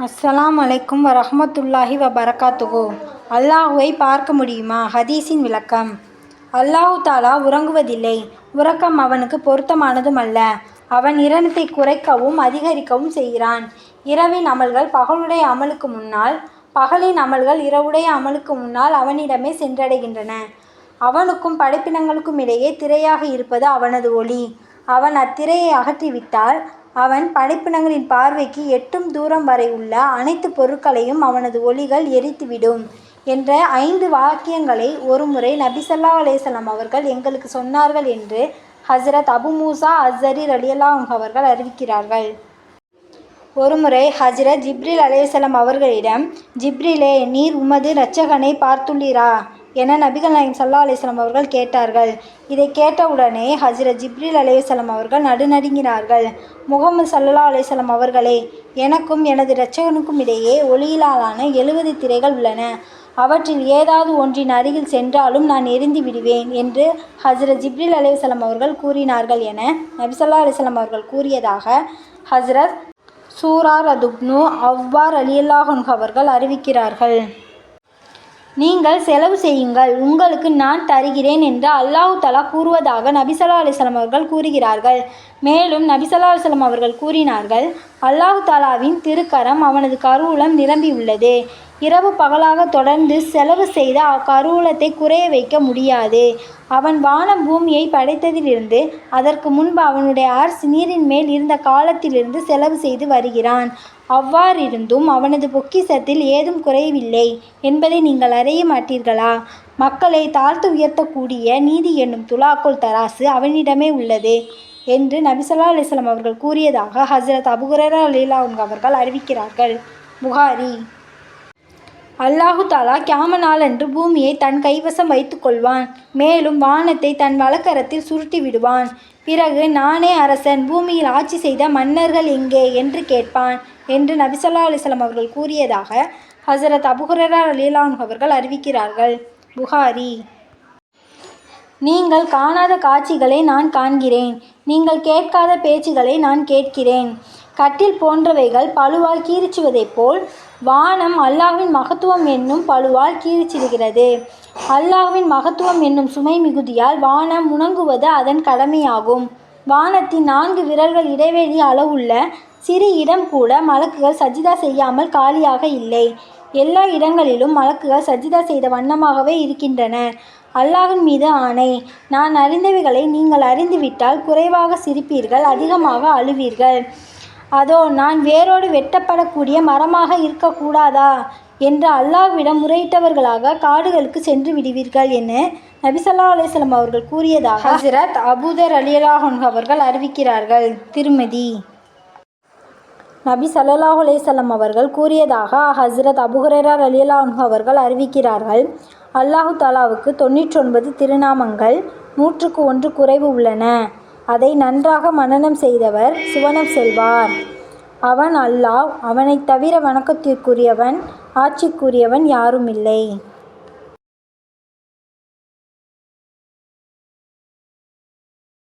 அஸ்ஸலாமு அலைக்கும் வரஹ்மத்துல்லாஹி வபரகாத்துஹு. அல்லாஹுவை பார்க்க முடியுமா? ஹதீஸின் விளக்கம். அல்லாஹு தாலா உறங்குவதில்லை. உறக்கம் அவனுக்கு பொருத்தமானதுமல்ல. அவன் இரனத்தை குறைக்கவும் அதிகரிக்கவும் செய்கிறான். இரவின் அமல்கள் பகலுடைய அமலுக்கு முன்னால், பகலின் அமல்கள் இரவுடைய அமலுக்கு முன்னால் அவனிடமே சென்றடைகின்றன. அவனுக்கும் படைப்பினங்களுக்கும் இடையே திரையாக இருப்பது அவனது ஒளி. அவன் அத்திரையை அகற்றிவிட்டால் அவன் படைப்பினங்களின் பார்வைக்கு எட்டும் தூரம் வரை உள்ள அனைத்து பொருட்களையும் அவனது ஒளிகள் எரித்துவிடும் என்ற 5 வாக்கியங்களை ஒருமுறை நபி ஸல்லல்லாஹு அலைஹி வஸல்லம் அவர்கள் எங்களுக்கு சொன்னார்கள் என்று ஹஜ்ரத் அபு மூசா அஸ்ஸரி ரலியல்லாஹு அன்ஹு அவர்கள் அறிவிக்கிறார்கள். ஒருமுறை ஹஜ்ரத் ஜிப்ரீல் அலைஹிஸ்ஸலாம் அவர்களிடம், ஜிப்ரீலே, நீர் உமது இரட்சகனை பார்த்துள்ளீரா என நபிகள் நாயகம் ஸல்லல்லாஹு அலைஹி வஸல்லம் அவர்கள் கேட்டார்கள். இதை கேட்டவுடனே ஹஜ்ரத் ஜிப்ரீல் அலைஹிஸ்ஸலாம் அவர்கள் நடுநடுங்கினார்கள். முஹம்மது ஸல்லல்லாஹு அலைஹி வஸல்லம் அவர்களே, எனக்கும் எனது இரட்சகனுக்கும் இடையே ஒளியிலான 70 திரைகள் உள்ளன. அவற்றில் ஏதாவது ஒன்றின் அருகில் சென்றாலும் நான் எரிந்து விடுவேன் என்று ஹஜ்ரத் ஜிப்ரீல் அலைஹிஸ்ஸலாம் அவர்கள் கூறினார்கள் என நபி ஸல்லல்லாஹு அலைஹி வஸல்லம் அவர்கள் கூறியதாக ஹஜ்ரத் சூராரதுப்னு அவ்வார் ரலியல்லாஹு அன்ஹு அவர்கள் அறிவிக்கிறார்கள். நீங்கள் செலவு செய்யுங்கள், உங்களுக்கு நான் தருகிறேன் என்று அல்லாஹு தஆலா கூறுவதாக நபி ஸல்லல்லாஹு அலைஹி வஸல்லம் அவர்கள் கூறுகிறார்கள். மேலும் நபி ஸல்லல்லாஹு அலைஹி வஸல்லம் அவர்கள் கூறினார்கள், அல்லாஹு தஆலாவின் திருக்கரம் அவனது கருவூலம் நிரம்பியுள்ளது. இரவு பகலாக தொடர்ந்து செலவு செய்த அக்கருவூலத்தை குறைய வைக்க முடியாது. அவன் வானம் பூமியை படைத்ததிலிருந்து அதற்கு முன்பு அவனுடைய அர்ஷ் நீரின் மேல் இருந்த காலத்திலிருந்து செலவு செய்து வருகிறான். அவ்வாறிருந்தும் அவனது பொக்கிஷத்தில் ஏதும் குறையவில்லை என்பதை நீங்கள் அறிய மாட்டீர்களா? மக்களை தாழ்த்து உயர்த்தக்கூடிய நீதி என்னும் துலாக்கோல் தராசு அவனிடமே உள்ளது என்று நபி ஸல்லல்லாஹு அலைஹி வஸல்லம் அவர்கள் கூறியதாக ஹஜ்ரத் அபூ ஹுரைரா ரலியல்லாஹு அன்ஹு அவர்கள் அறிவிக்கிறார்கள். புகாரி. அல்லாஹு தாலா கியாம நாளன்று பூமியை தன் கைவசம் வைத்து கொள்வான். மேலும் வானத்தை தன் வலக்கரத்தில் சுருட்டி விடுவான். பிறகு, நானே அரசன், பூமியில் ஆட்சி செய்த மன்னர்கள் எங்கே என்று கேட்பான் என்று நபி ஸல்லல்லாஹு அலைஹி வஸல்லம் அவர்கள் கூறியதாக ஹஜ்ரத் அபூ ஹுரைரா ரலியல்லாஹு அன்ஹு அவர்கள் அறிவிக்கிறார்கள். புகாரி. நீங்கள் காணாத காட்சிகளை நான் காண்கிறேன். நீங்கள் கேட்காத பேச்சுகளை நான் கேட்கிறேன். கட்டில் போன்றவைகள் பளுவால் கீறிச்சுவதைப் போல் வானம் அல்லாஹ்வின் மகத்துவம் என்னும் பளுவால் கீறிச்சிடுகிறது. அல்லாஹ்வின் மகத்துவம் என்னும் சுமை மிகுதியால் வானம் முணங்குவது அதன் கடமையாகும். வானத்தின் 4 விரல்கள் இடைவெளி அளவுள்ள சிறு இடம் கூட மலக்குகள் சஜிதா செய்யாமல் காலியாக இல்லை. எல்லா இடங்களிலும் மலக்குகள் சஜிதா செய்த வண்ணமாகவே இருக்கின்றனர். அல்லாஹ்வின் மீது ஆணை, நான் அறிந்தவைகளை நீங்கள் அறிந்துவிட்டால் குறைவாக சிரிப்பீர்கள், அதிகமாக அழுவீர்கள். அதோ நான் வேரோடு வெட்டப்படக்கூடிய மரமாக இருக்கக்கூடாதா என்று அல்லாஹ்விடம் முறையிட்டவர்களாக காடுகளுக்கு சென்று விடுவீர்கள் என நபி ஸல்லல்லாஹு அலைஹி வஸல்லம் அவர்கள் கூறியதாக ஹஜ்ரத் அபூ தர் ரலியல்லாஹு அன்ஹு அவர்கள் அறிவிக்கிறார்கள். திருமதி. நபி ஸல்லல்லாஹு அலைஹி வஸல்லம் அவர்கள் கூறியதாக ஹஜ்ரத் அபூ ஹுரைரா ரலியல்லாஹு அன்ஹு அவர்கள் அறிவிக்கிறார்கள். அல்லாஹு தாலாவுக்கு 99 திருநாமங்கள், 100க்கு 1 குறைவு உள்ளன. அதை நன்றாக மனனம் செய்தவர் சுவனம் செல்வார். அவன் அல்லாஹ், அவனைத் தவிர வணக்கத்திற்குரியவன், ஆட்சிக்குரியவன் யாருமில்லை.